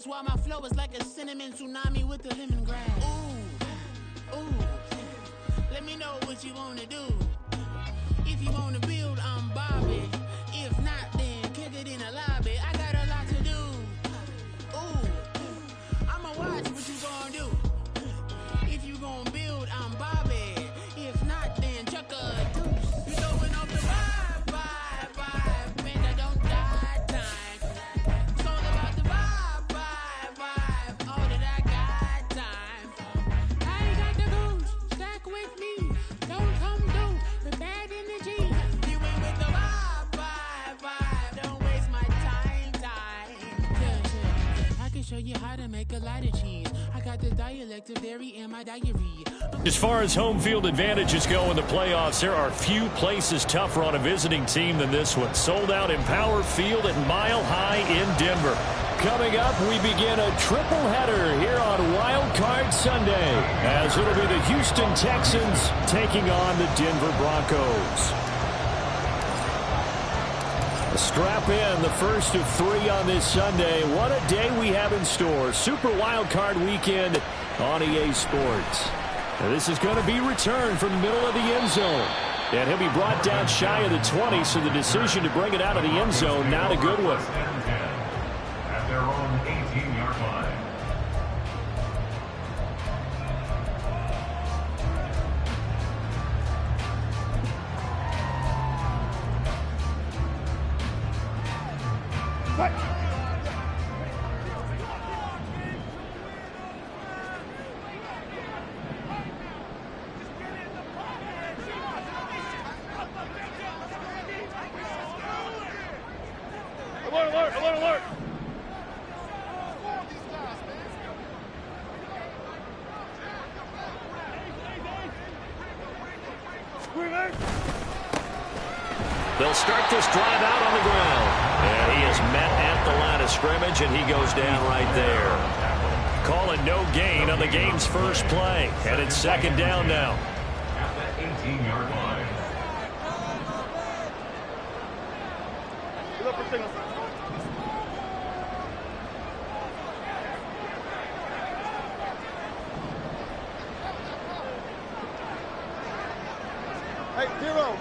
That's why my flow is like a cinnamon tsunami with the lemongrass. Ooh, ooh. Let me know what you wanna do. If you wanna build, I'm Bobby. If not, then kick it in the lobby. I got a lot to do. Ooh, I'ma watch what you gonna do. If you gonna build, I'm Bobby. If not, then chuck a deuce. You throwing off the vibe. Man, I don't die time. It's all about the vibe. All that I got time. I ain't got the goose. Stack with me. Don't come through. The bad energy. You ain't with the vibe. Don't waste my time. Yeah. I can show you how to make a lot of cheese. I got the dialect of dairy in my diary. As far as home field advantages go in the playoffs, there are few places tougher on a visiting team than this one. Sold out in Power Field at Mile High in Denver. Coming up, we begin a triple header here on Wild Card Sunday, as it'll be the Houston Texans taking on the Denver Broncos. Strap in, the first of 3 on this Sunday. What a day we have in store. Super Wild Card Weekend on EA Sports. Now this is going to be returned from the middle of the end zone. And he'll be brought down shy of the 20, so the decision to bring it out of the end zone, not a good one. At their own 18-yard line. Alert! They'll start this drive out on the ground. And he is met at the line of scrimmage, and he goes down right there. Calling no gain on the game's first play. And it's second down now. At the 18-yard line. Hey, zero.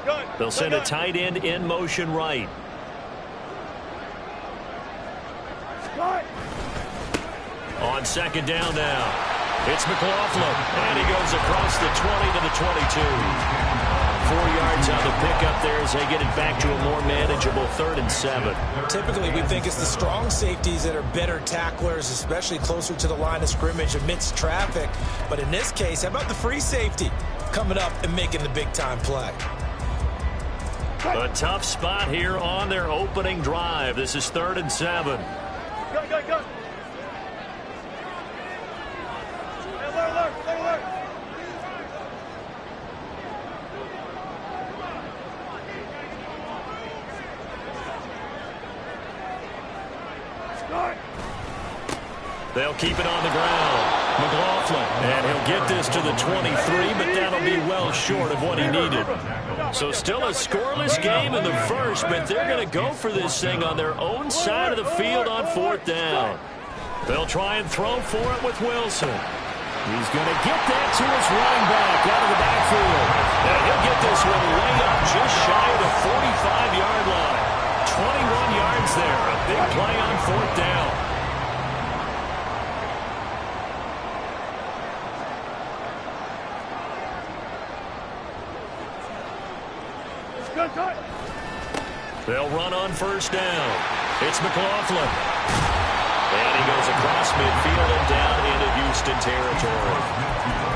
Good. They'll send a tight end in motion right. On second down now, it's McLaughlin, and he goes across the 20 to the 22. 4 yards on the pickup there as they get it back to a more manageable 3rd and 7. Typically, we think it's the strong safeties that are better tacklers, especially closer to the line of scrimmage amidst traffic. But in this case, how about the free safety coming up and making the big-time play? A tough spot here on their opening drive. This is 3rd and 7. Go. Alert. They'll keep it on the ground. McLaughlin, and he'll get this to the 23, but that'll be well short of what he needed. So still a scoreless game in the first, but they're going to go for this thing on their own side of the field on 4th down. They'll try and throw for it with Wilson. He's going to get that to his running back out of the backfield. And he'll get this one way up just shy of the 45-yard line. 21 yards there. A big play on 4th down. They'll run on 1st down. It's McLaughlin. And he goes across midfield and down into Houston territory.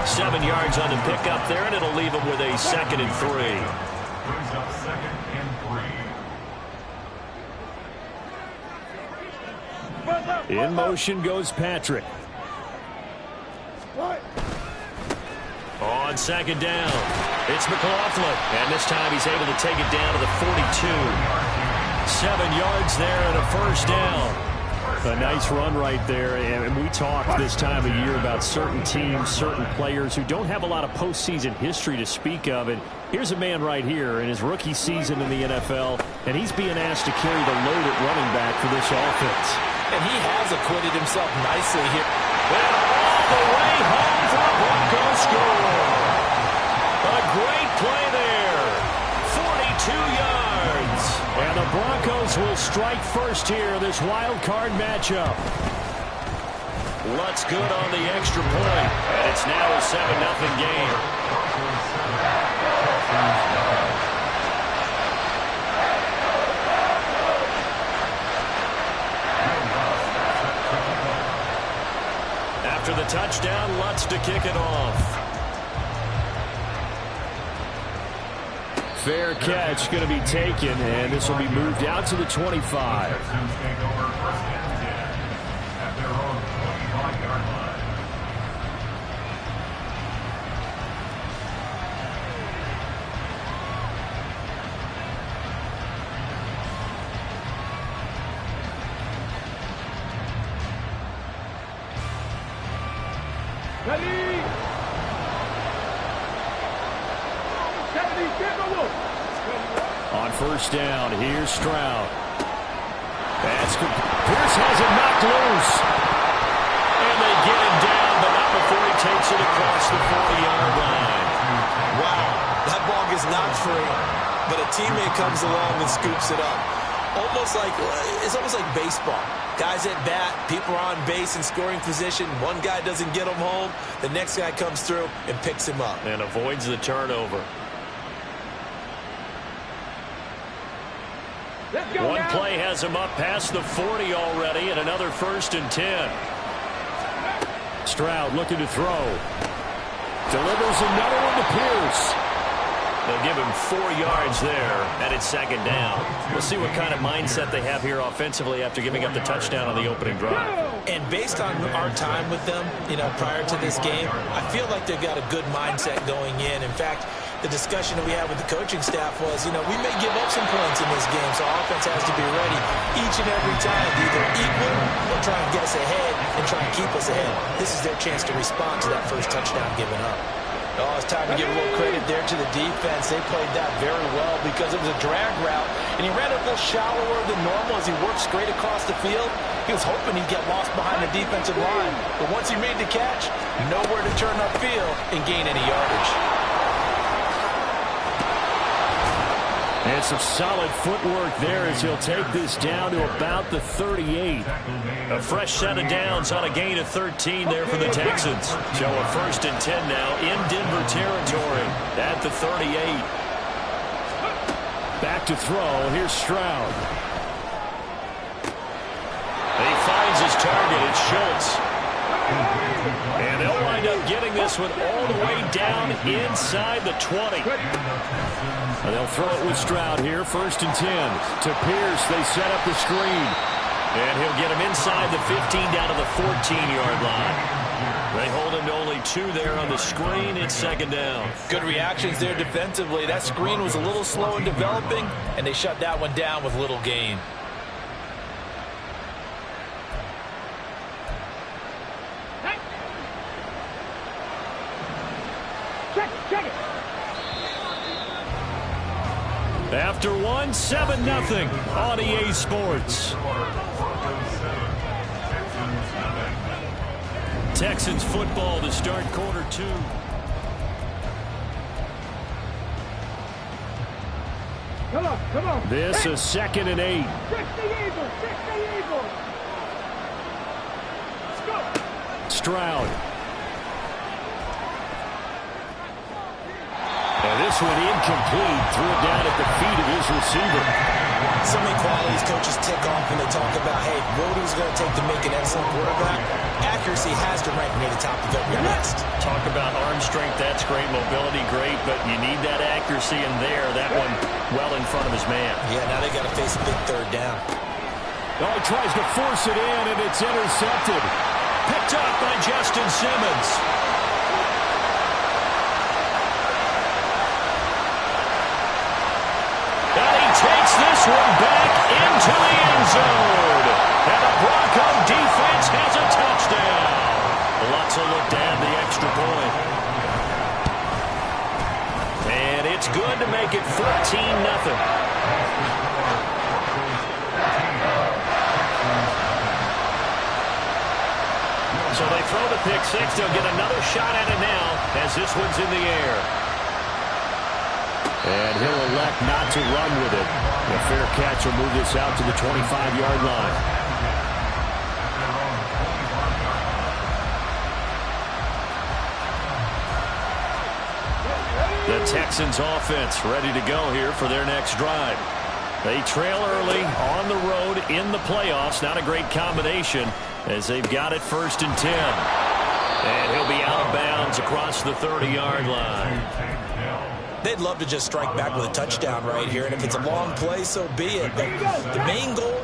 7 yards on the pickup there, and it'll leave him with a 2nd and 3. Brings up 2nd and 3. In motion goes Patrick. On 2nd down, it's McLaughlin. And this time he's able to take it down to the 42. 7 yards there and a 1st down. A nice run right there, and we talked this time of year about certain teams, certain players who don't have a lot of postseason history to speak of. And here's a man right here in his rookie season in the NFL, and he's being asked to carry the load at running back for this offense. And he has acquitted himself nicely here. And all the way home for a Broncos score. A great play there. 42 yards. And the Broncos will strike first here, this wild card matchup. Lutz good on the extra point. And it's now a 7-0 game. After the touchdown, Lutz to kick it off. Fair catch going to be taken, and this will be moved out to the 25. On first down, here's Stroud. Pierce has it knocked loose. And they get him down, but not before he takes it across the 40-yard line. Wow, that ball gets knocked free, but a teammate comes along and scoops it up. It's almost like baseball. Guys at bat, people are on base in scoring position. One guy doesn't get him home. The next guy comes through and picks him up. And avoids the turnover. One play has him up past the 40 already, and another 1st and 10. Stroud looking to throw. Delivers another one to Pierce. They'll give him 4 yards there, and it's 2nd down. We'll see what kind of mindset they have here offensively after giving up the touchdown on the opening drive. And based on our time with them, prior to this game, I feel like they've got a good mindset going in. In fact, the discussion that we had with the coaching staff was, we may give up some points in this game, so our offense has to be ready each and every time to either equal or try and get us ahead and try and keep us ahead. This is their chance to respond to that first touchdown given up. Oh, it's time to give a little credit there to the defense. They played that very well because it was a drag route, and he ran a little shallower than normal as he worked straight across the field. He was hoping he'd get lost behind the defensive line, but once he made the catch, nowhere to turn upfield and gain any yardage. And some solid footwork there as he'll take this down to about the 38. A fresh set of downs on a gain of 13 there for the Texans. So a 1st and 10 now in Denver territory at the 38. Back to throw. Here's Stroud. And he finds his target. It's Schultz. And they'll wind up getting this one all the way down inside the 20. And they'll throw it with Stroud here. 1st and 10 to Pierce. They set up the screen. And he'll get him inside the 15 down to the 14-yard line. They hold him to only 2 there on the screen. It's 2nd down. Good reactions there defensively. That screen was a little slow in developing, and they shut that one down with little gain. After 7-0 on EA Sports. Texans football to start quarter 2. Come on. This is 2nd and 8. 60 Eagles. Let's go. Stroud. And this one incomplete. Threw it down at the feet of his receiver. So many qualities coaches tick off when they talk about, hey, what it was going to take to make an excellent quarterback. Accuracy has to rank near the top of every list. Talk about arm strength, that's great. Mobility, great. But you need that accuracy in there. That one well in front of his man. Yeah, now they got to face a big 3rd down. Oh, he tries to force it in, and it's intercepted. Picked up by Justin Simmons. Takes this one back into the end zone. And a Bronco So they throw the pick six. They'll get another shot at it now as this one's in the air. And he'll elect not to run with it. A fair catch will move this out to the 25-yard line. The Texans offense ready to go here for their next drive. They trail early on the road in the playoffs. Not a great combination as they've got it 1st and 10. And he'll be out of bounds across the 30-yard line. They'd love to just strike back with a touchdown right here, and if it's a long play, so be it. But the main goal,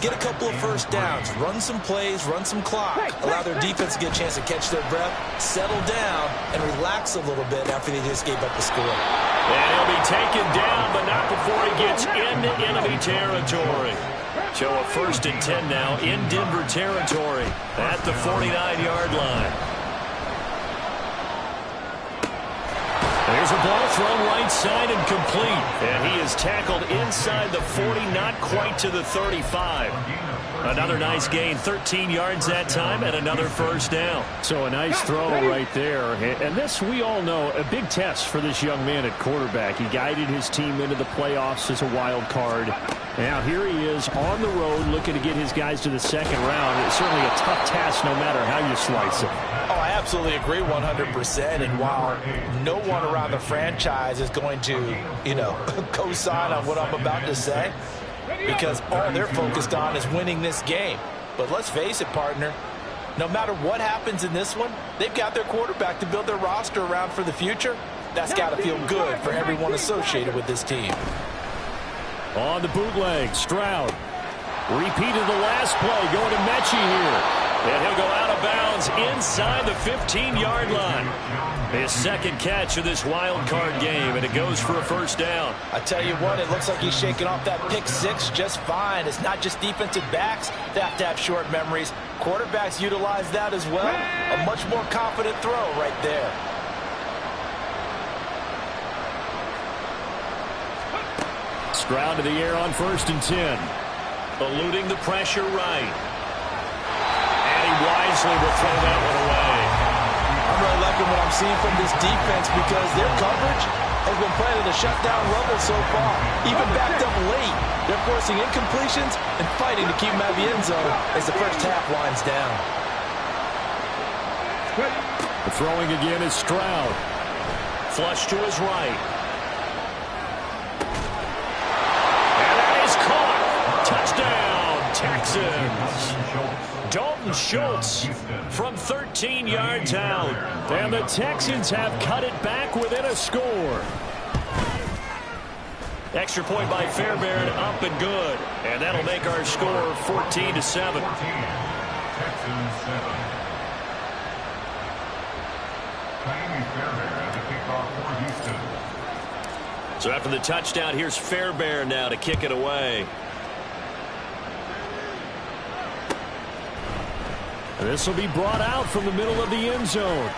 get a couple of first downs, run some plays, run some clock, allow their defense to get a chance to catch their breath, settle down, and relax a little bit after they just gave up the score. And he'll be taken down, but not before he gets into enemy territory. So a 1st and 10 now in Denver territory at the 49-yard line. There's a ball thrown right side and complete. And he is tackled inside the 40, not quite to the 35. Another nice gain, 13 yards that time, and another first down. So a nice throw right there. And this, we all know, a big test for this young man at quarterback. He guided his team into the playoffs as a wild card. Now here he is on the road looking to get his guys to the second round. It's certainly a tough task no matter how you slice it. Oh, I absolutely agree 100%. And while no one around the franchise is going to, co-sign on what I'm about to say, because all they're focused on is winning this game. But let's face it, partner, no matter what happens in this one, they've got their quarterback to build their roster around for the future. That's got to feel good for everyone associated with this team. On the bootleg, Stroud repeated the last play, going to Mechie here. And he'll go out of bounds inside the 15-yard line. His second catch of this wild card game, and it goes for a first down. I tell you what, it looks like he's shaking off that pick six just fine. It's not just defensive backs that have to have short memories. Quarterbacks utilize that as well. A much more confident throw right there. Stroud to the air on 1st and 10. Eluding the pressure right. And he wisely will throw that one away. I'm really liking what I'm seeing from this defense because their coverage has been playing at a shutdown level so far. Even backed up late, they're forcing incompletions and fighting to keep them out of the end zone as the first half winds down. The throwing again is Stroud. Flush to his right. Touchdown, Texans. Dalton Schultz from 13 yards out. And the Texans have cut it back within a score. Extra point by Fairbairn, up and good. And that'll make our score 14-7. Texans 7. Fairbairn at the kickoff for Houston. So after the touchdown, here's Fairbairn now to kick it away. This will be brought out from the middle of the end zone.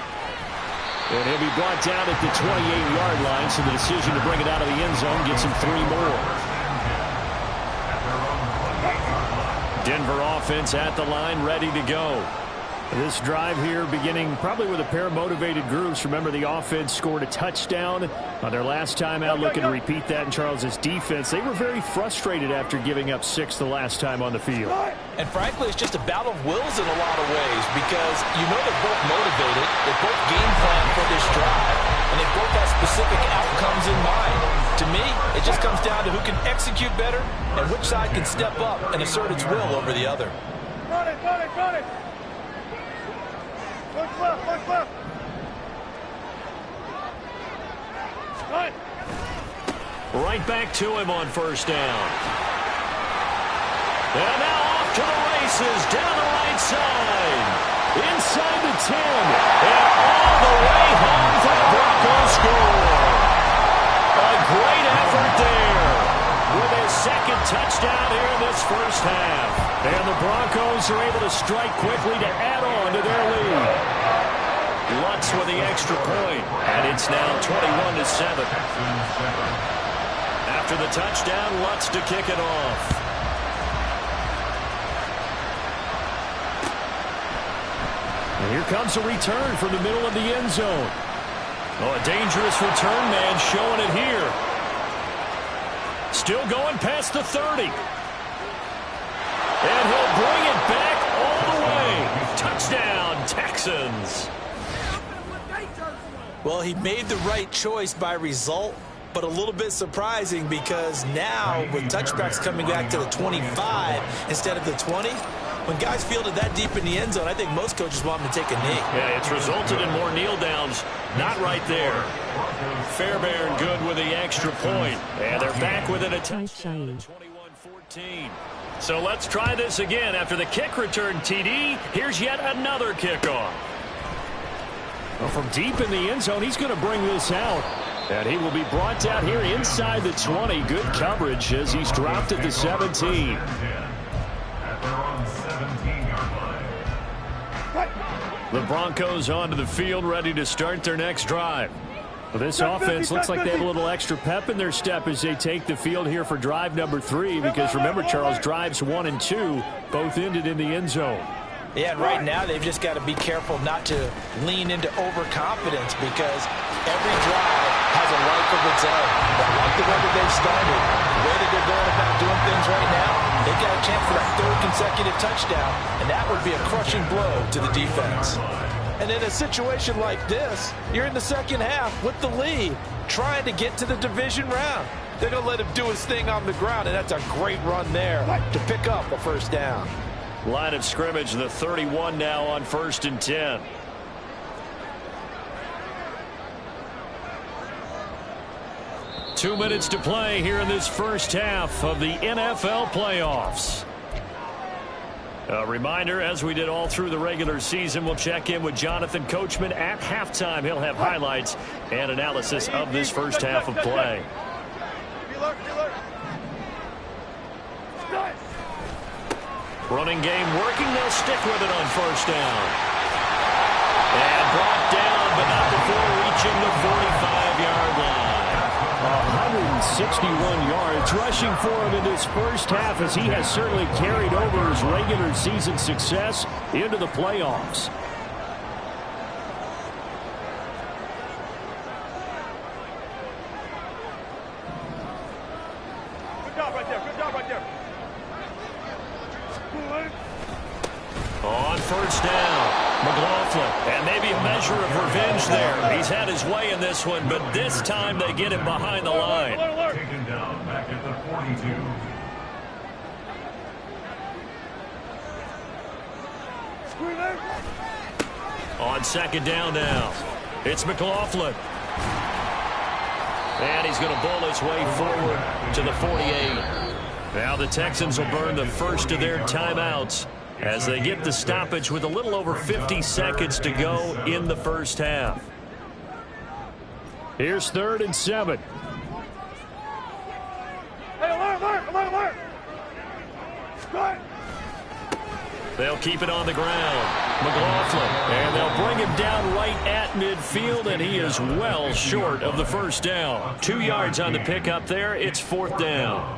And he'll be brought down at the 28-yard line, so the decision to bring it out of the end zone gets him 3 more. Denver offense at the line, ready to go. This drive here beginning probably with a pair of motivated groups. Remember, the offense scored a touchdown on their last time out, looking to repeat that in Charles's defense. They were very frustrated after giving up 6 the last time on the field. And frankly, it's just a battle of wills in a lot of ways because they're both motivated, they both game plan for this drive, and they both have specific outcomes in mind. To me, it just comes down to who can execute better and which side can step up and assert its will over the other. Run it, run it, run it. Look left, look left. Right. Right back to him on first down. And now off to the races, down the right side. Inside the 10. And all the way home for the Broncos score. A great effort there with his second touchdown here in this first half. And the Broncos are able to strike quickly to add on to their lead. Lutz with the extra point, and it's now 21-7. After the touchdown, Lutz to kick it off. And here comes a return from the middle of the end zone. Oh, a dangerous return man showing it here. Still going past the 30. And he'll bring it back all the way. Touchdown, Texans. Well, he made the right choice by result, but a little bit surprising because now with touchbacks coming back to the 25 instead of the 20, when guys fielded that deep in the end zone, I think most coaches want them to take a knee. Yeah, it's resulted in more kneel downs. Not right there. Fairbairn good with the extra point. And they're back with it at touchdown, 21-14. So let's try this again. After the kick return TD, here's yet another kickoff. Well, from deep in the end zone, he's going to bring this out. And he will be brought down here inside the 20. Good coverage as he's dropped at the 17. The Broncos onto the field, ready to start their next drive. Well, this offense looks like they have a little extra pep in their step as they take the field here for drive number 3. Because remember, Charles, drives 1 and 2 both ended in the end zone. Yeah, and right now they've just got to be careful not to lean into overconfidence because every drive has a life of its own. But I like the way that they've started, the way that they're going about doing things right now. They've got a chance for that 3rd consecutive touchdown, and that would be a crushing blow to the defense. And in a situation like this, you're in the second half with the lead, trying to get to the division round. They're going to let him do his thing on the ground, and that's a great run there to pick up a first down. Line of scrimmage, the 31 now on 1st and 10. Two minutes to play here in this first half of the NFL playoffs. A reminder, as we did all through the regular season, we'll check in with Jonathan Coachman at halftime. He'll have highlights and analysis of this first half of play. Running game working. They'll stick with it on first down. And brought down, but not before reaching the 45-yard line. 161 yards rushing for him in this first half as he has certainly carried over his regular season success into the playoffs. Good job right there. Good job right there. On first down, McLaughlin, and maybe a measure of revenge there. He's had his way in this one, but this time they get him behind the line. Taken down back at the 42. On second down now, it's McLaughlin. And he's going to bowl his way forward to the 48. Now the Texans will burn the first of their timeouts as they get the stoppage with a little over 50 seconds to go in the first half. Here's 3rd and 7. Hey, alert! Right. They'll keep it on the ground. McLaughlin, and they'll bring him down right at midfield, and he is well short of the first down. 2 yards on the pickup there. It's 4th down.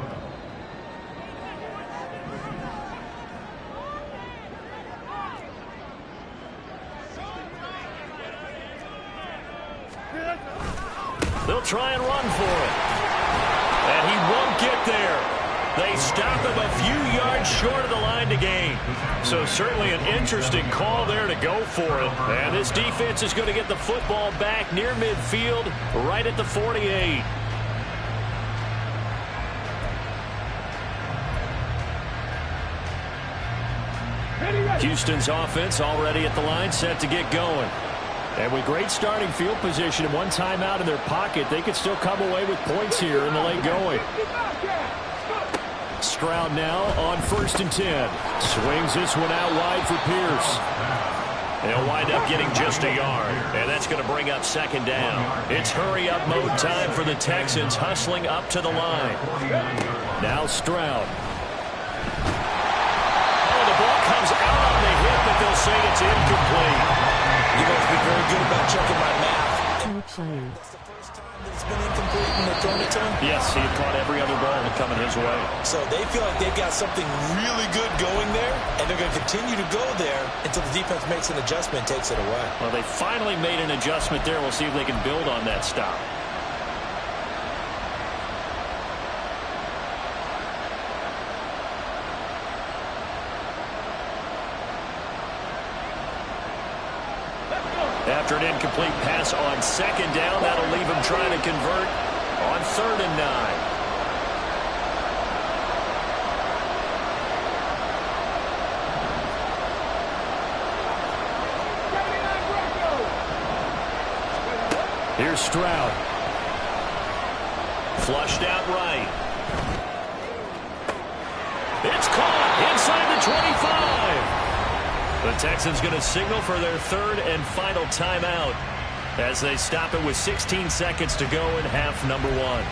They'll try and run for it. And he won't get there. They stop him a few yards short of the line to gain. So certainly an interesting call there to go for it. And this defense is going to get the football back near midfield, right at the 48. Houston's offense already at the line, set to get going. And with great starting field position and one timeout in their pocket, they could still come away with points here in the late going. Stroud now on 1st and 10. Swings this one out wide for Pierce. They'll wind up getting just a yard, and that's going to bring up 2nd down. It's hurry-up mode time for the Texans, hustling up to the line. Now Stroud. Oh, the ball comes out on the hip, but they'll say it's incomplete. You guys be very good about checking my math. Time. It's the first time It's been incomplete when they're throwing it to him. Yes, he had caught every other ball coming his way. So they feel like they've got something really good going there, and they're going to continue to go there until the defense makes an adjustment and takes it away. Well, they finally made an adjustment there. We'll see if they can build on that stop. After an incomplete pass on second down, that'll leave him trying to convert on 3rd and 9. Here's Stroud. Flushed out right. It's caught inside the 25. The Texans going to signal for their 3rd and final timeout as they stop it with 16 seconds to go in half number 1.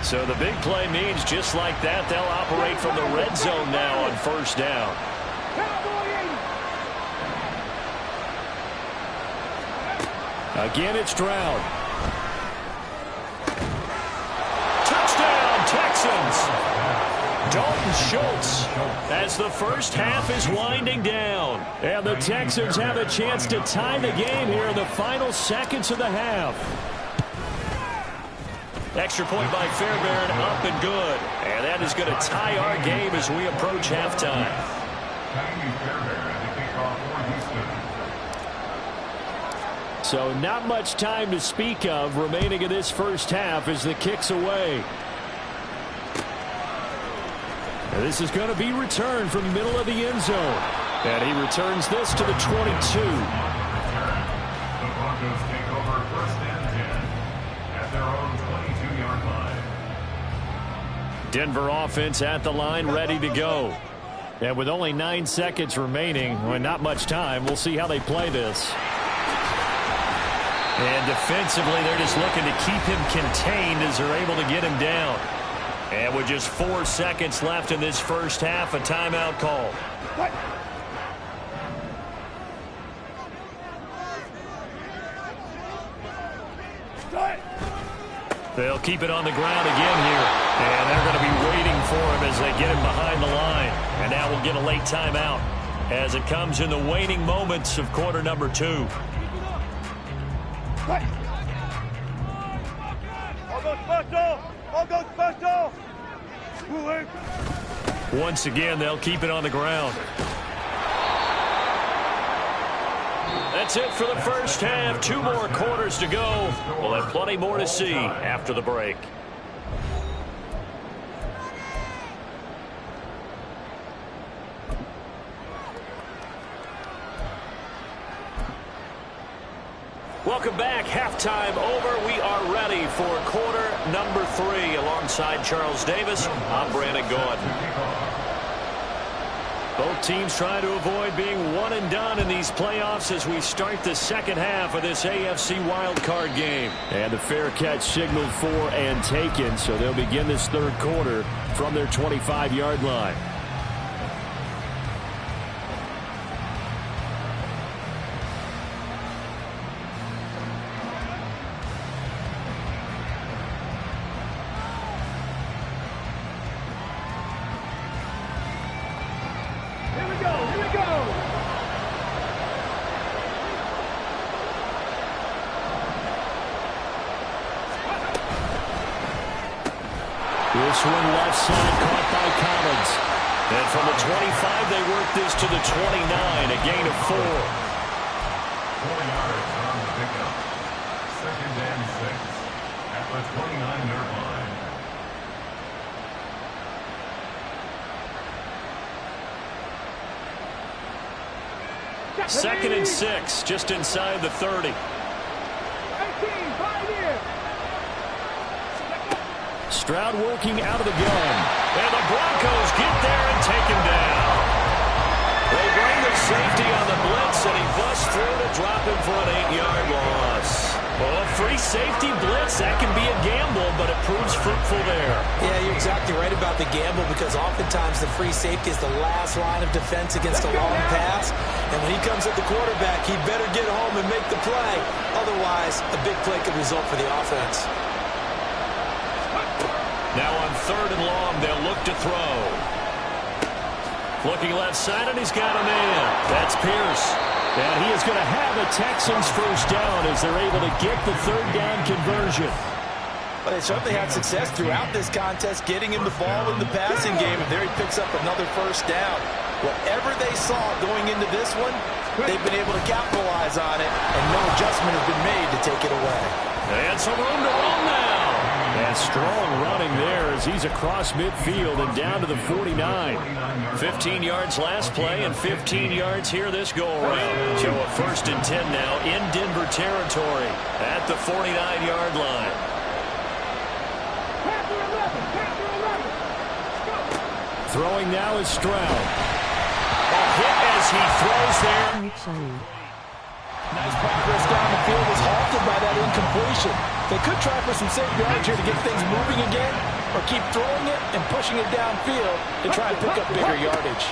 So the big play means just like that, they'll operate from the red zone now on 1st down. Again, it's Stroud. Touchdown, Texans! Dalton Schultz as the first half is winding down. And the Texans have a chance to tie the game here in the final seconds of the half. Extra point by Fairbairn, up and good. And that is going to tie our game as we approach halftime. So not much time to speak of remaining in this first half as the kick's away. And this is going to be returned from the middle of the end zone. And he returns this to the 22. The Broncos take over 1st and 10 at their own 22-yard line. Denver offense at the line, ready to go. And with only 9 seconds remaining, well, not much time, we'll see how they play this. And defensively, they're just looking to keep him contained as they're able to get him down. And with just 4 seconds left in this first half, a timeout call. They'll keep it on the ground again here. And they're going to be waiting for him as they get him behind the line. And now we'll get a late timeout as it comes in the waning moments of quarter number 2. All go special! Once again, they'll keep it on the ground. That's it for the first half. 2 more quarters to go. We'll have plenty more to see after the break. Welcome back. Halftime over. We are ready for quarter number 3. Alongside Charles Davis, I'm Brandon Gordon. Both teams trying to avoid being one and done in these playoffs as we start the second half of this AFC wildcard game. And the fair catch signaled for and taken, so they'll begin this third quarter from their 25-yard line. This one left side caught by Collins. And from the 25, they work this to the 29, a gain of 4. 4 yards on the pickup. 2nd and 6 at the 29-yard line. Second and 6, just inside the 30. Stroud working out of the gun. And the Broncos get there and take him down. They bring the safety on the blitz, and he busts through to drop him for an 8-yard loss. Oh, free safety blitz. That can be a gamble, but it proves fruitful there. Yeah, you're exactly right about the gamble because oftentimes the free safety is the last line of defense against a long pass. And when he comes at the quarterback, he better get home and make the play. Otherwise, a big play could result for the offense. Now on 3rd and long, they'll look to throw. Looking left side, and he's got a man. That's Pierce. And he is going to have a Texans first down as they're able to get the 3rd down conversion. Well, they certainly had success throughout this contest, getting him the ball in the passing game, and there he picks up another first down. Whatever they saw going into this one, they've been able to capitalize on it, and no adjustment has been made to take it away. And some room to run now. And strong running there as he's across midfield and down to the 49. 15 yards last play and 15 yards here this go-around. So a 1st and 10 now in Denver territory at the 49-yard line. Throwing now is Stroud. A hit as he throws there. Nice progress down the field was halted by that incompletion. They could try for some safe yards here to get things moving again, or keep throwing it and pushing it downfield to try and pick up bigger yardage.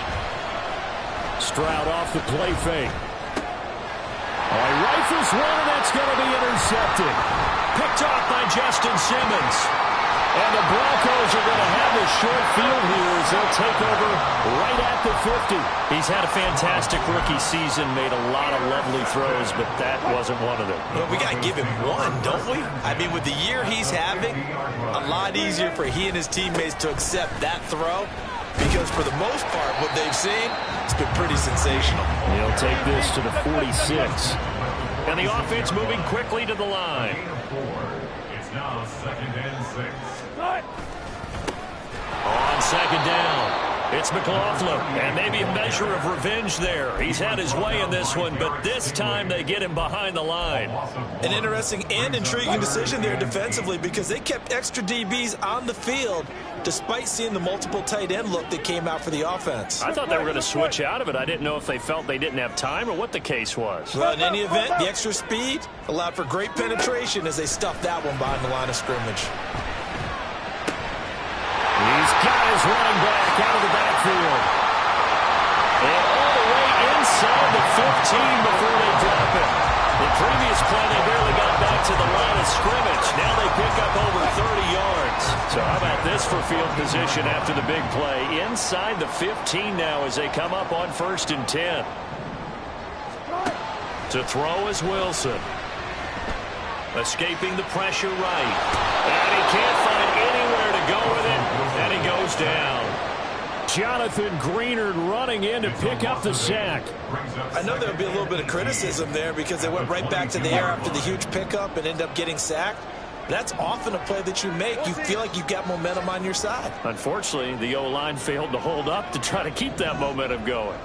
Stroud off the play fake. Oh, he rifles one, and that's going to be intercepted. Picked off by Justin Simmons. And the Broncos are going to have this short field here as they'll take over right at the 50. He's had a fantastic rookie season, made a lot of lovely throws, but that wasn't one of them. Well, we got to give him one, don't we? I mean, with the year he's having, a lot easier for he and his teammates to accept that throw because for the most part, what they've seen, it's been pretty sensational. He'll take this to the 46. And the offense moving quickly to the line. It's now 2nd and 6. On 2nd down, it's McLaughlin, and maybe a measure of revenge there. He's had his way in this one, but this time they get him behind the line. An interesting and intriguing decision there defensively because they kept extra DBs on the field despite seeing the multiple tight end look that came out for the offense. I thought they were going to switch out of it. I didn't know if they felt they didn't have time or what the case was. Well, in any event, the extra speed allowed for great penetration as they stuffed that one behind the line of scrimmage. He's got his running back out of the backfield. And all the way inside the 15 before they drop it. The previous play, they barely got back to the line of scrimmage. Now they pick up over 30 yards. So how about this for field position after the big play? Inside the 15 now as they come up on 1st and 10. To throw is Wilson. Escaping the pressure right. And he can't find anywhere to go with it. And he goes down. Jonathan Greenard running in to pick up the sack. I know there'll be a little bit of criticism there because they went right back to the air after the huge pickup and end up getting sacked. That's often a play that you make. You feel like you've got momentum on your side. Unfortunately, the O-line failed to hold up to try to keep that momentum going.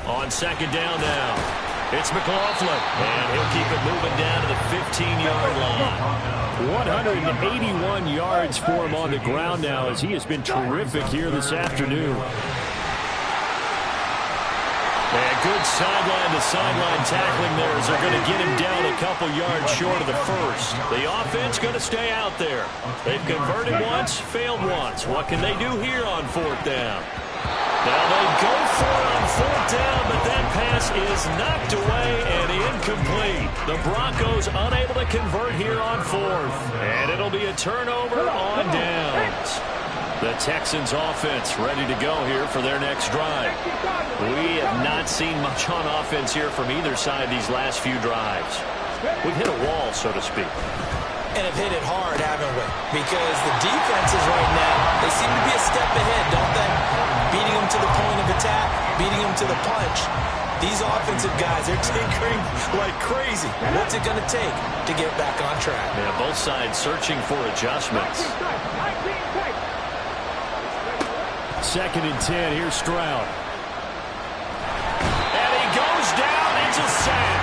On 2nd down now. It's McLaughlin, and he'll keep it moving down to the 15-yard line. 181 yards for him on the ground now as he has been terrific here this afternoon. And good sideline-to-sideline tackling there as they're going to get him down a couple yards short of the first. The offense going to stay out there. They've converted once, failed once. What can they do here on 4th down? Now they go for it on 4th down, but that pass is knocked away and incomplete. The Broncos unable to convert here on 4th. And it'll be a turnover on downs. The Texans offense ready to go here for their next drive. We have not seen much on offense here from either side these last few drives. We've hit a wall, so to speak. And have hit it hard, haven't we? Because the defenses right now, they seem to be a step ahead, don't they? Beating them to the point of attack, beating them to the punch. These offensive guys, they're tinkering like crazy. What's it going to take to get back on track? Yeah, both sides searching for adjustments. 2nd and 10, here's Stroud. And he goes down, it's a sack.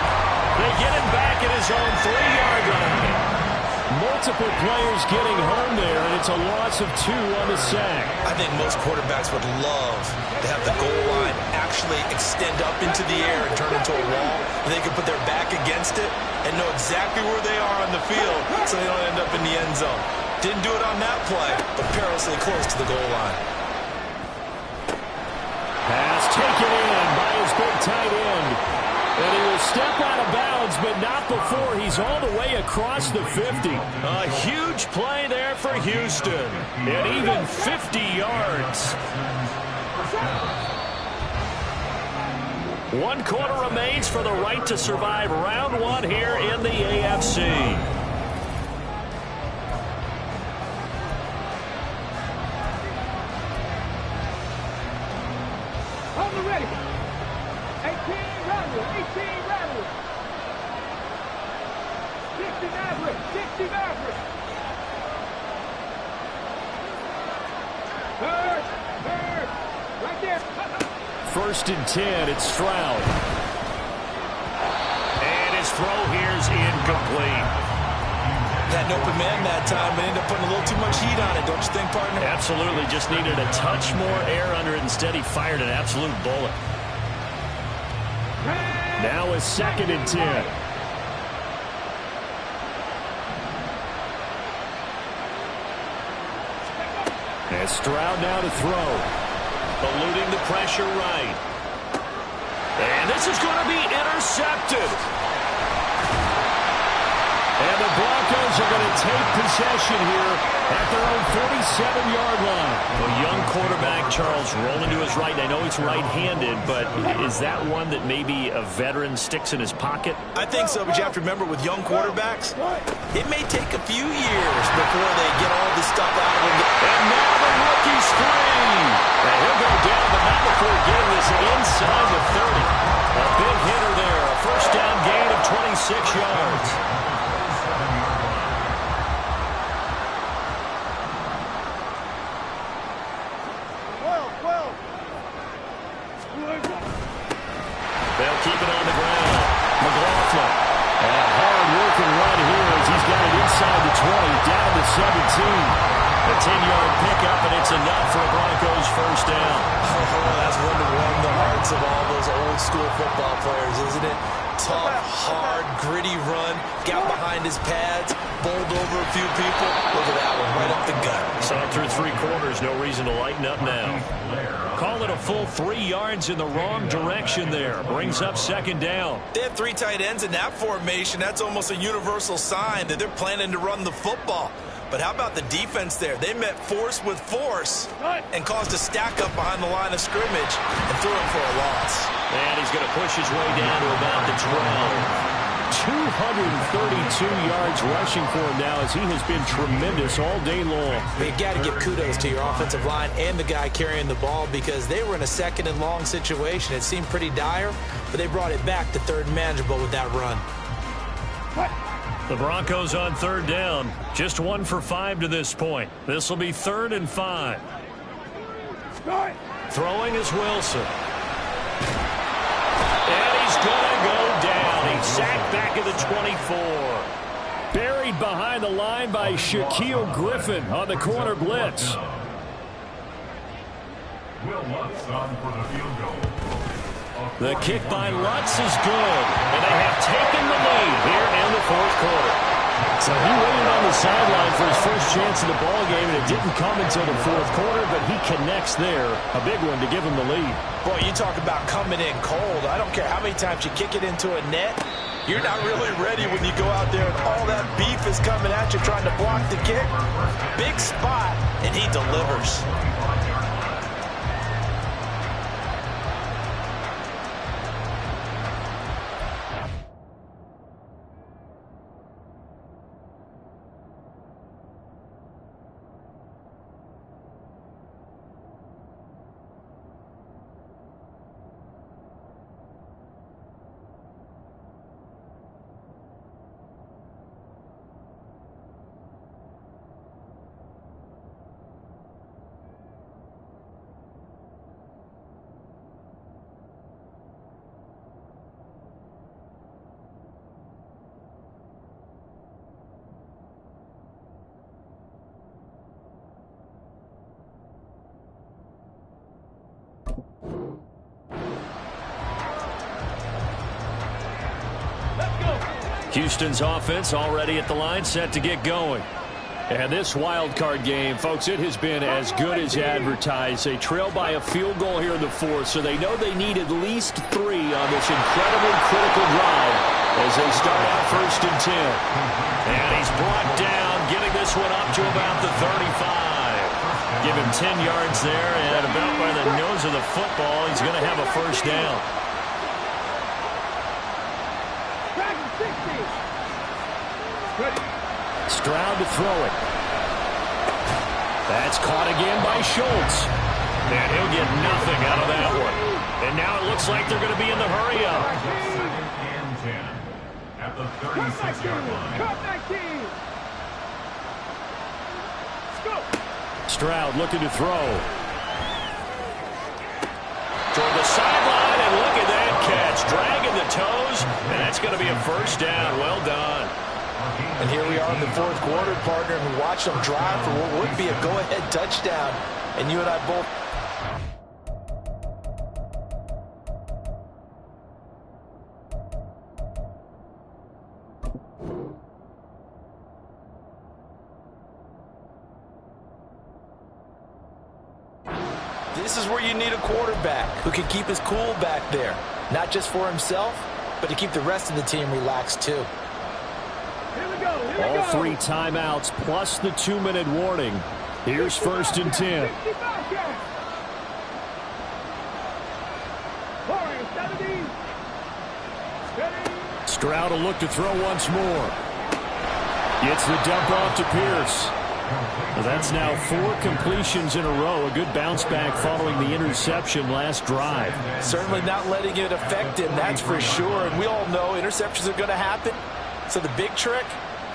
They get him back at his own 3-yard line. Multiple players getting home there, and it's a loss of 2 on the sack. I think most quarterbacks would love to have the goal line actually extend up into the air and turn into a wall. And they can put their back against it and know exactly where they are on the field so they don't end up in the end zone. Didn't do it on that play, but perilously close to the goal line. Pass taken in by his big tight end. And he will step out of bounds, but not before he's all the way across the 50. A huge play there for Houston. And even 50 yards. 1 quarter remains for the right to survive round 1 here in the AFC. On the ready. 18 Rattlers. 18 Rattlers. 60 Maverick. 60 Maverick. Third. Right there. 1st and 10, it's Stroud. And his throw here's incomplete. Had an open man that time, but ended up putting a little too much heat on it, don't you think, partner? Absolutely, just needed a touch more air under it. Instead, he fired an absolute bullet. Now it's 2nd and 10. And Stroud now to throw. Eluding the pressure right. And this is going to be intercepted. And the Broncos are going to take possession here at their own 47-yard line. A young quarterback, Charles, rolling to his right. I know he's right-handed, but is that one that maybe a veteran sticks in his pocket? I think so, but you have to remember with young quarterbacks, it may take a few years before they get all this stuff out of them. And now the rookie's free. And he'll go down, but not before getting this inside the 30. A big hitter there. A first down gain of 26 yards. They'll keep it on the ground. McLaughlin. And a hard-working run here as he's got it inside the 20, down to 17. A 10-yard pickup, and it's enough for a Broncos first down. Oh, that's one to warm the hearts of all those old-school football players, isn't it? Tough, hard, gritty run. Got behind his pads, bowled over a few people. Look at that one, right up the gut. Saw it through 3 quarters. No reason to lighten up now. Call it a full 3 yards in the wrong direction there. Brings up 2nd down. They have 3 tight ends in that formation. That's almost a universal sign that they're planning to run the football. But how about the defense there? They met force with force and caused a stack up behind the line of scrimmage and threw him for a loss. And he's going to push his way down to about the 12. 232 yards rushing for him now as he has been tremendous all day long. But you got to give kudos to your offensive line and the guy carrying the ball because they were in a 2nd and long situation. It seemed pretty dire, but they brought it back to 3rd and manageable with that run. The Broncos on 3rd down. Just 1 for 5 to this point. This will be 3rd and 5. Throwing is Wilson. And he's going to go down. He's sacked back at the 24. Buried behind the line by Shaquille Griffin on the corner blitz. Will Lutz on for the field goal. The kick by Lutz is good. And they have taken the lead here in the 4th quarter. So he waited on the sideline for his first chance in the ballgame, and it didn't come until the 4th quarter, but he connects there. A big one to give him the lead. Boy, you talk about coming in cold. I don't care how many times you kick it into a net. You're not really ready when you go out there and all that beef is coming at you trying to block the kick. Big spot, and he delivers. Houston's offense already at the line, set to get going. And this wild card game, folks, it has been as good as advertised. They trail by a field goal here in the fourth, so they know they need at least 3 on this incredibly critical drive as they start out 1st and 10. And he's brought down, getting this one up to about the 35. Give him 10 yards there, and about by the nose of the football, he's going to have a 1st down. Stroud to throw it. That's caught again by Schultz. And he'll get nothing out of that one. And now it looks like they're going to be in the hurry-up. 2nd and 10 at the 36-yard line. Stroud looking to throw. Toward the sideline, and look at that catch. Dragging the toes, and that's going to be a 1st down. Well done. And here we are in the 4th quarter, partner, and we watched them drive for what would be a go-ahead touchdown. And you and I both... This is where you need a quarterback who can keep his cool back there. Not just for himself, but to keep the rest of the team relaxed too. All 3 timeouts plus the 2-minute warning. Here's 1st and 10. Stroud will look to throw once more. Gets the dump off to Pierce. Well, that's now 4 completions in a row. A good bounce back following the interception last drive. Certainly not letting it affect him, that's for sure. And we all know interceptions are going to happen. So the big trick,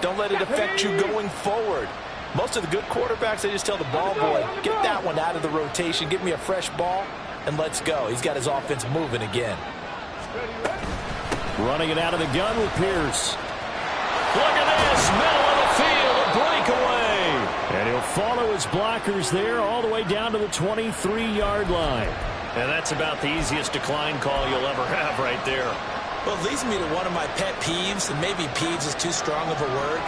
don't let it affect you going forward. Most of the good quarterbacks, they just tell the ball boy, get that one out of the rotation, give me a fresh ball, and let's go. He's got his offense moving again. Running it out of the gun with Pierce. Look at this, middle of the field, a breakaway. And he'll follow his blockers there all the way down to the 23-yard line. And that's about the easiest decline call you'll ever have right there. Well, it leads me to one of my pet peeves, and maybe peeves is too strong of a word,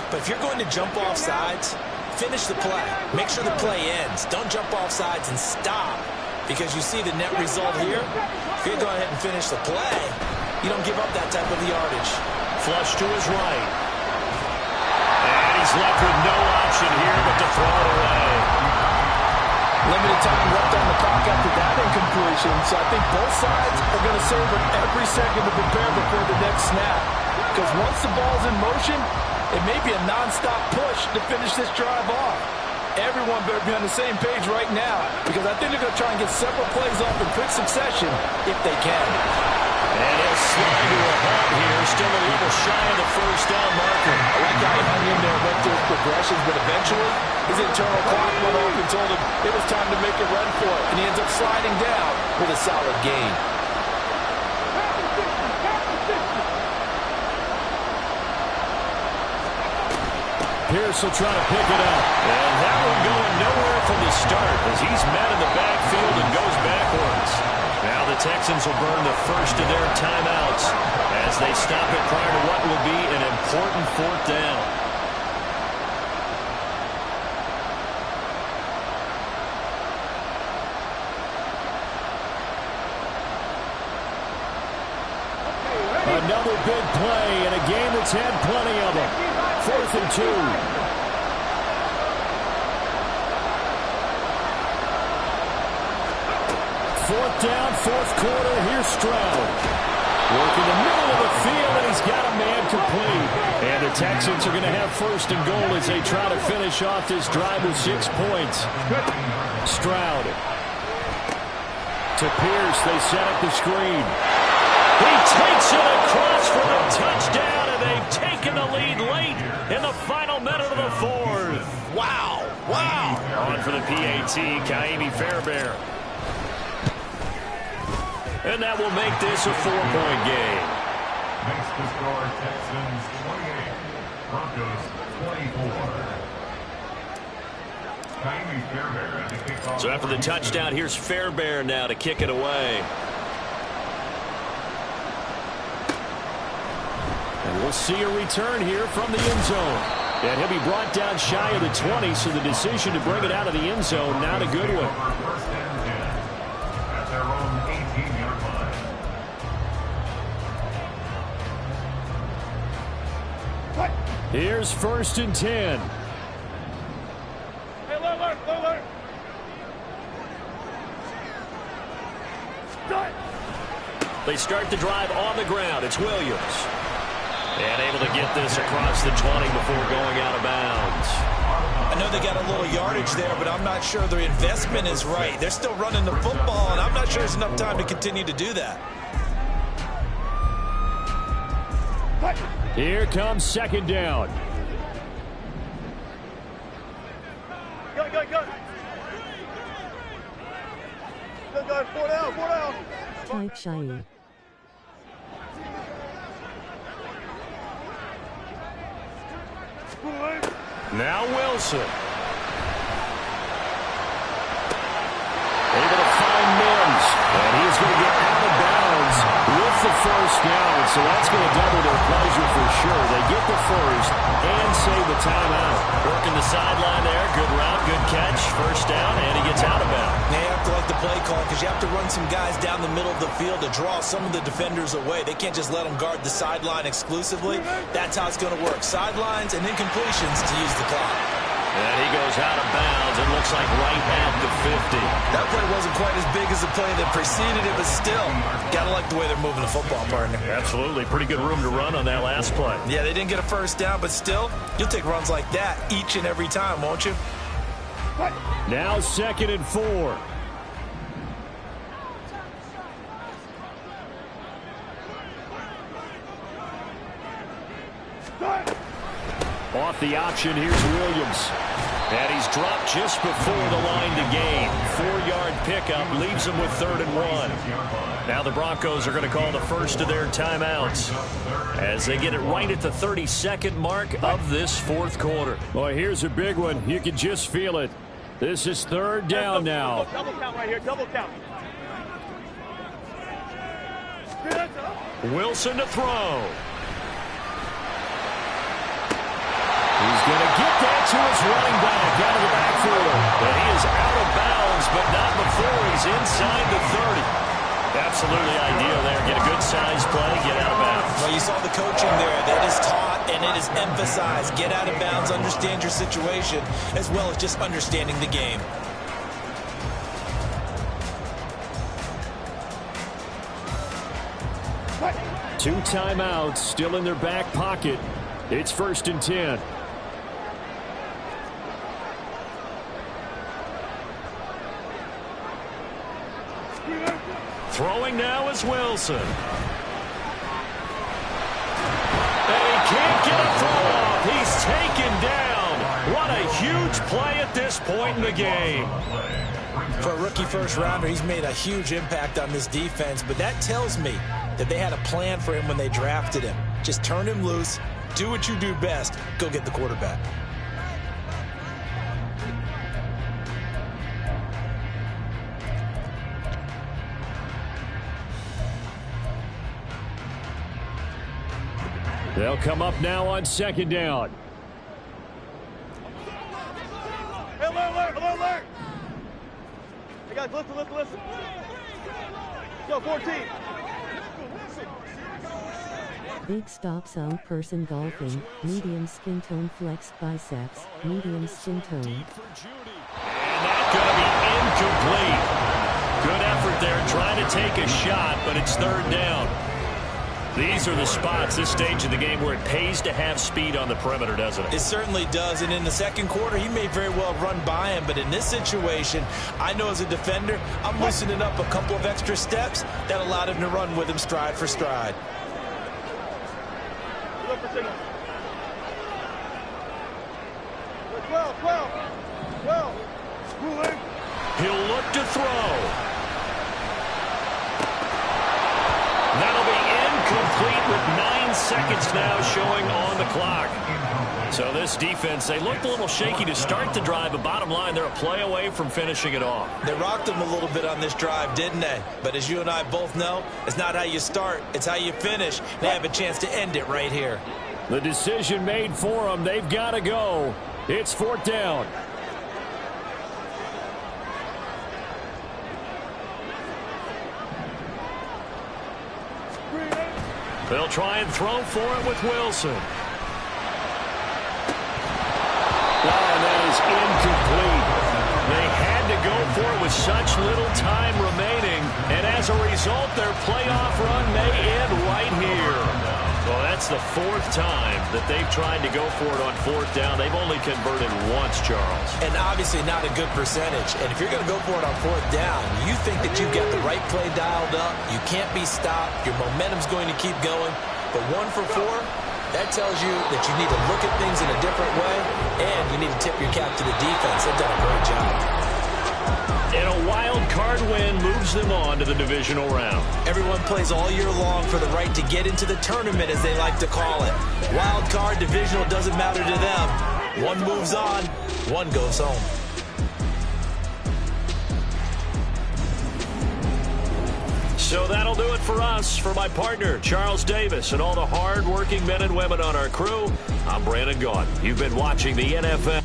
but if you're going to jump off sides, finish the play. Make sure the play ends. Don't jump off sides and stop, because you see the net result here. If you go ahead and finish the play, you don't give up that type of yardage. Flush to his right. And he's left with no option here but to throw it away. Limited time left on the clock after that incompletion, so I think both sides are going to savor every second to prepare before the next snap. Because once the ball's in motion, it may be a non-stop push to finish this drive off. Everyone better be on the same page right now, because I think they're going to try and get several plays off in quick succession if they can. And he'll slide to a halt here, still a little shy of the 1st down marker. I like how he hung in there and went through his progressions, but eventually his internal clock went off and told him it was time to make a run for it, and he ends up sliding down with a solid gain. Pierce will try to pick it up. And that one going nowhere from the start as he's met in the backfield and goes backwards. Now the Texans will burn the 1st of their timeouts as they stop it prior to what will be an important 4th down. Another big play in a game that's had plenty of them. 4th and 2. 4th down, 4th quarter. Here's Stroud. Working the middle of the field, and he's got a man complete. And the Texans are going to have 1st and goal as they try to finish off this drive with 6 points. Stroud to Pierce. They set up the screen. He takes it across for the touchdown, and they've taken the lead late in the final minute of the 4th. Wow, wow. On for the PAT, Kaimi Fairbairn. And that will make this a 4-point game. Makes the score Texans 28, Broncos 24. Kaimi Fairbairn to kick off. So after the touchdown, here's Fairbairn now to kick it away. And we'll see a return here from the end zone. And he'll be brought down shy of the 20, so the decision to bring it out of the end zone, not a good one. First and 10 at their own 18-yard line. Here's first and 10. Hey, alert. They start the drive on the ground. It's Williams. And able to get this across the 20 before going out of bounds. I know they got a little yardage there, but I'm not sure their investment is right. They're still running the football, and I'm not sure there's enough time to continue to do that. Here comes second down. Go. Go, 4 down. Type Shiny. Now Wilson. Able to find Mims. And he's going to get out of bounds with the first down. So that's going to double their pleasure for sure. They get the first and save the timeout. Working the sideline there. Good route, good catch. First down, and he gets out of bounds. They have to like the play call because you have to run some guys down the middle of the field to draw some of the defenders away. They can't just let them guard the sideline exclusively. That's how it's going to work. Sidelines and incompletions to use the clock. And he goes out of bounds. It looks like right at the 50. That play wasn't quite as big as the play that preceded it, but still, got to like the way they're moving the football, partner. Absolutely. Pretty good room to run on that last play. Yeah, they didn't get a first down, but still, you'll take runs like that each and every time, won't you? Now 2nd and 4. Off the option, here's Williams. And he's dropped just before the line to gain. 4-yard pickup leaves him with 3rd and 1. Now the Broncos are going to call the first of their timeouts as they get it right at the 32nd mark of this 4th quarter. Boy, here's a big one. You can just feel it. This is 3rd down now. Double count right here. Double count. Wilson to throw. He's going to get that to his running back out of the backfield. And he is out of bounds, but not before he's inside the 30. Absolutely ideal there. Get a good size play, get out of bounds. Well, you saw the coaching there. That is taught and it is emphasized. Get out of bounds, understand your situation, as well as just understanding the game. Two timeouts still in their back pocket. It's 1st and 10. Throwing now is Wilson. And he can't get a throw off. He's taken down. What a huge play at this point in the game. For a rookie first-rounder, he's made a huge impact on this defense, but that tells me that they had a plan for him when they drafted him. Just turn him loose, do what you do best, go get the quarterback. They'll come up now on 2nd down. Hey, alert. Hey, guys, listen. Yo, 14. Big stop zone person golfing, medium skin tone flex biceps, medium skin tone. And that's going to be incomplete. Good effort there trying to take a shot, but it's 3rd down. These are the spots, this stage of the game, where it pays to have speed on the perimeter, doesn't it? It certainly does, and in the 2nd quarter, he may very well run by him, but in this situation, I know as a defender, I'm loosening up a couple of extra steps that allowed him to run with him stride for stride. Look for signal. 12. He'll look to throw. That'll be incomplete with 9 seconds seconds now showing on the clock. So this defense, they looked a little shaky to start the drive, but bottom line, they're a play away from finishing it off. They rocked them a little bit on this drive, didn't they? But as you and I both know, it's not how you start, it's how you finish. They have a chance to end it right here. The decision made for them. They've got to go. It's 4th down. They'll try and throw for it with Wilson. And that is incomplete. They had to go for it with such little time remaining, and as a result, their playoff run may end right here. Well, that's the 4th time that they've tried to go for it on 4th down. They've only converted once, Charles. And obviously not a good percentage. And if you're going to go for it on 4th down, you think that you've got the right play dialed up. You can't be stopped. Your momentum's going to keep going. But 1 for 4, that tells you that you need to look at things in a different way, and you need to tip your cap to the defense. They've done a great job. And a wild card win moves them on to the divisional round. Everyone plays all year long for the right to get into the tournament, as they like to call it. Wild card, divisional, doesn't matter to them. One moves on, one goes home. So that'll do it for us. For my partner, Charles Davis, and all the hard-working men and women on our crew, I'm Brandon Gaudin. You've been watching the NFL.